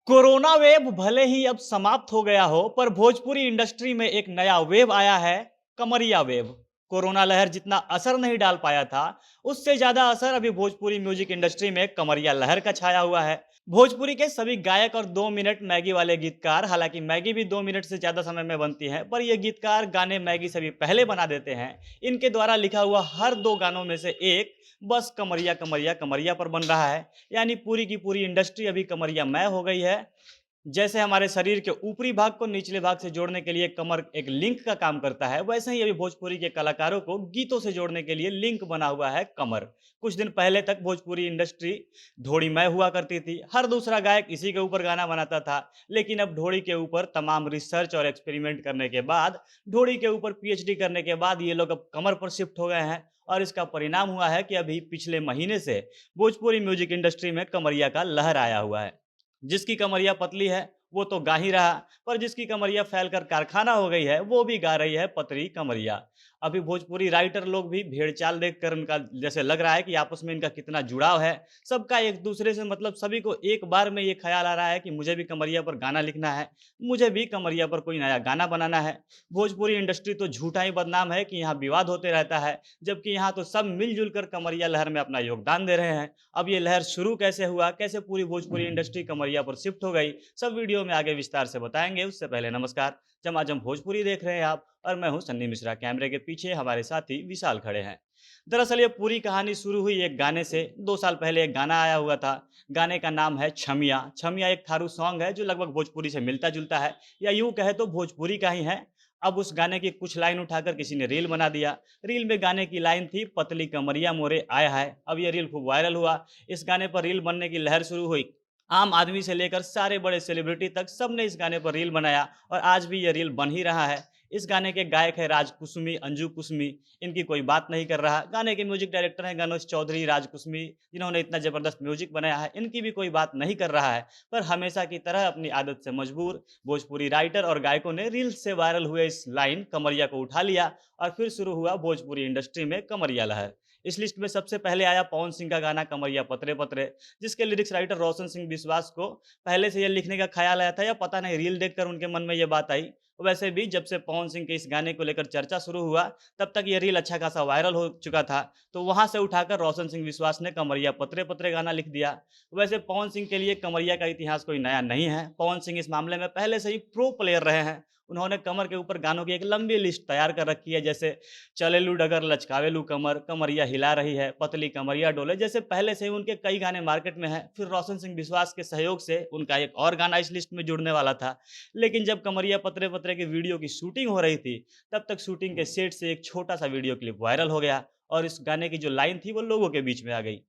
Corona wave भले ही अब समाप्त हो गया हो, पर भोजपुरी इंडस्ट्री में एक नया वेव आया है, कमरिया वेव। कोरोना लहर जितना असर नहीं डाल पाया था, उससे ज्यादा असर अभी भोजपुरी म्यूजिक इंडस्ट्री में कमरिया लहर का छाया हुआ है। भोजपुरी के सभी गायक और 2 मिनट मैगी वाले गीतकार, हालांकि मैगी भी 2 मिनट से ज्यादा समय में बनती है, पर ये गीतकार गाने मैगी से भी पहले बना देते हैं। इनके द्वारा लिखा हुआ हर 2 गानों में से एक बस कमरिया कमरिया कमरिया पर बन रहा है। यानी पूरी की पूरी इंडस्ट्री अभी कमरियामय हो गई है। जैसे हमारे शरीर के ऊपरी भाग को निचले भाग से जोड़ने के लिए कमर एक लिंक का काम करता है, वैसे ही अभी भोजपुरी के कलाकारों को गीतों से जोड़ने के लिए लिंक बना हुआ है कमर। कुछ दिन पहले तक भोजपुरी इंडस्ट्री ढोड़ीमय हुआ करती थी, हर दूसरा गायक इसी के ऊपर गाना बनाता था। लेकिन अब ढोड़ी के ऊपर तमाम रिसर्च और एक्सपेरिमेंट करने के बाद, ढोड़ी के ऊपर पीएचडी करने के बाद ये लोग अब कमर पर शिफ्ट हो गए हैं। और इसका परिणाम हुआ है कि अभी पिछले महीने से भोजपुरी म्यूजिक इंडस्ट्री में कमरिया का लहर आया हुआ है। जिसकी कमरिया पतली है वो तो गा ही रहा, पर जिसकी कमरिया फैलकर कारखाना हो गई है वो भी गा रही है पतली कमरिया। अभी भोजपुरी राइटर लोग भी भेड़चाल देखकर उनका जैसे लग रहा है कि आपस में इनका कितना जुड़ाव है। सबका एक दूसरे से मतलब सभी को एक बार में ये ख्याल आ रहा है कि मुझे भी कमरिया पर गाना लिखना है, मुझे भी कमरिया पर कोई नया गाना बनाना है। भोजपुरी इंडस्ट्री तो झूठा ही बदनाम है कि यहाँ विवाद होते रहता है, जबकि यहाँ तो सब मिलजुल कर कमरिया लहर में अपना योगदान दे रहे हैं। अब ये लहर शुरू कैसे हुआ, कैसे पूरी भोजपुरी इंडस्ट्री कमरिया पर शिफ्ट हो गई, सब वीडियो में आगे विस्तार से बताएंगे। उससे पहले नमस्कार, जमाजम भोजपुरी देख रहे हैं आप और मैं हूं सन्नी मिश्रा। कैमरे के पीछे हमारे साथी विशाल खड़े हैं। दरअसल ये पूरी कहानी शुरू हुई एक गाने से। 2 साल पहले एक गाना आया हुआ था। गाने का नाम है छमिया। छमिया एक थारू सॉन्ग है जो लगभग भोजपुरी से मिलता जुलता है, या यूं कहे तो भोजपुरी का ही है। अब उस गाने की कुछ लाइन उठाकर किसी ने रील बना दिया। रील में गाने की लाइन थी, पतली कमरिया मोरे आया है। अब ये रील खूब वायरल हुआ। इस गाने पर रील बनने की लहर शुरू हुई। आम आदमी से लेकर सारे बड़े सेलिब्रिटी तक सबने इस गाने पर रील बनाया और आज भी ये रील बन ही रहा है। इस गाने के गायक है राज कुसुमी, अंजू कुसुमी। इनकी कोई बात नहीं कर रहा। गाने के म्यूजिक डायरेक्टर हैं गणेश चौधरी, राज कुसुमी, जिन्होंने इतना जबरदस्त म्यूजिक बनाया है। इनकी भी कोई बात नहीं कर रहा है। पर हमेशा की तरह अपनी आदत से मजबूर भोजपुरी राइटर और गायकों ने रील से वायरल हुए इस लाइन कमरिया को उठा लिया और फिर शुरू हुआ भोजपुरी इंडस्ट्री में कमरिया लहर। इस लिस्ट में सबसे पहले आया पवन सिंह का गाना कमरिया पतरे पतरे, जिसके लिरिक्स राइटर रोशन सिंह विश्वास को पहले से ये लिखने का ख्याल आया था, या पता नहीं रील देखकर उनके मन में ये बात आई। वैसे भी जब से पवन सिंह के इस गाने को लेकर चर्चा शुरू हुआ, तब तक ये रील अच्छा खासा वायरल हो चुका था। तो वहां से उठाकर रोशन सिंह विश्वास ने कमरिया पतरे पतरे गाना लिख दिया। वैसे पवन सिंह के लिए कमरिया का इतिहास कोई नया नहीं है। पवन सिंह इस मामले में पहले से ही प्रो प्लेयर रहे हैं। उन्होंने कमर के ऊपर गानों की एक लंबी लिस्ट तैयार कर रखी है, जैसे चलेलू डगर लचकावेलू कमर, कमरिया हिला रही है, पतली कमरिया डोले, जैसे पहले से ही उनके कई गाने मार्केट में हैं। फिर रोशन सिंह विश्वास के सहयोग से उनका एक और गाना इस लिस्ट में जुड़ने वाला था। लेकिन जब कमरिया पतरे पतरे की वीडियो की शूटिंग हो रही थी, तब तक शूटिंग के सेट से एक छोटा सा वीडियो क्लिप वायरल हो गया और इस गाने की जो लाइन थी वो लोगों के बीच में आ गई।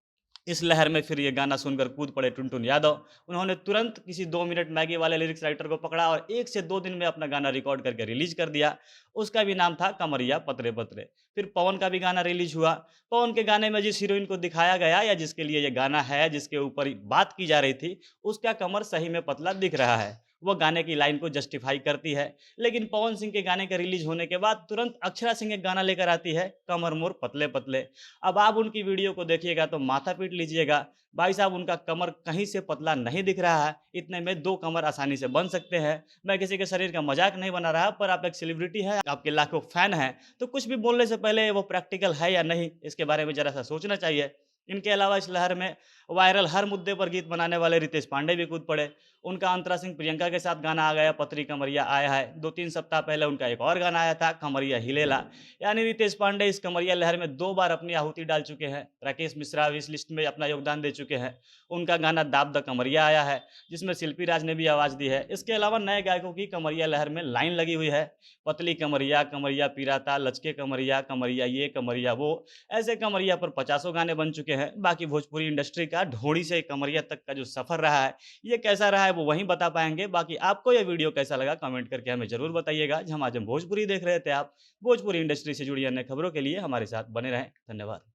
इस लहर में फिर ये गाना सुनकर कूद पड़े टुनटुन यादव। उन्होंने तुरंत किसी 2 मिनट मैगी वाले लिरिक्स राइटर को पकड़ा और 1 से 2 दिन में अपना गाना रिकॉर्ड करके रिलीज कर दिया। उसका भी नाम था कमरिया पतरे पतरे। फिर पवन का भी गाना रिलीज हुआ। पवन के गाने में जिस हीरोइन को दिखाया गया या जिसके लिए ये गाना है, जिसके ऊपर बात की जा रही थी, उसका कमर सही में पतला दिख रहा है। वो गाने की लाइन को जस्टिफाई करती है। लेकिन पवन सिंह के गाने के रिलीज होने के बाद तुरंत अक्षरा सिंह एक गाना लेकर आती है, कमर मोर पतले पतले। अब आप उनकी वीडियो को देखिएगा तो माथा पीट लीजिएगा। भाई साहब, उनका कमर कहीं से पतला नहीं दिख रहा है। इतने में 2 कमर आसानी से बन सकते हैं। मैं किसी के शरीर का मजाक नहीं बना रहा, पर आप एक सेलिब्रिटी है, आपके लाखों फैन हैं, तो कुछ भी बोलने से पहले वो प्रैक्टिकल है या नहीं, इसके बारे में जरा सा सोचना चाहिए। इनके अलावा इस लहर में वायरल हर मुद्दे पर गीत बनाने वाले रितेश पांडे भी कूद पड़े। उनका अंतरा सिंह प्रियंका के साथ गाना आ गया, पतरी कमरिया आया है। 2-3 सप्ताह पहले उनका एक और गाना आया था, कमरिया हिलेला। यानी रितेश पांडे इस कमरिया लहर में 2 बार अपनी आहुति डाल चुके हैं। राकेश मिश्रा भी इस लिस्ट में अपना योगदान दे चुके हैं। उनका गाना दाब द कमरिया आया है, जिसमें शिल्पी राज ने भी आवाज़ दी है। इसके अलावा नए गायकों की कमरिया लहर में लाइन लगी हुई है, पतली कमरिया, कमरिया पिराता, लचके कमरिया, कमरिया ये कमरिया वो। ऐसे कमरिया पर 50 गाने बन चुके हैं। बाकी भोजपुरी इंडस्ट्री का ढोड़ी से कमरिया तक का जो सफ़र रहा है, ये कैसा रहा है वो वहीं बता पाएंगे। बाकी आपको ये वीडियो कैसा लगा कमेंट करके हमें ज़रूर बताइएगा। झमाझम भोजपुरी देख रहे थे आप। भोजपुरी इंडस्ट्री से जुड़ी अन्य खबरों के लिए हमारे साथ बने रहें। धन्यवाद।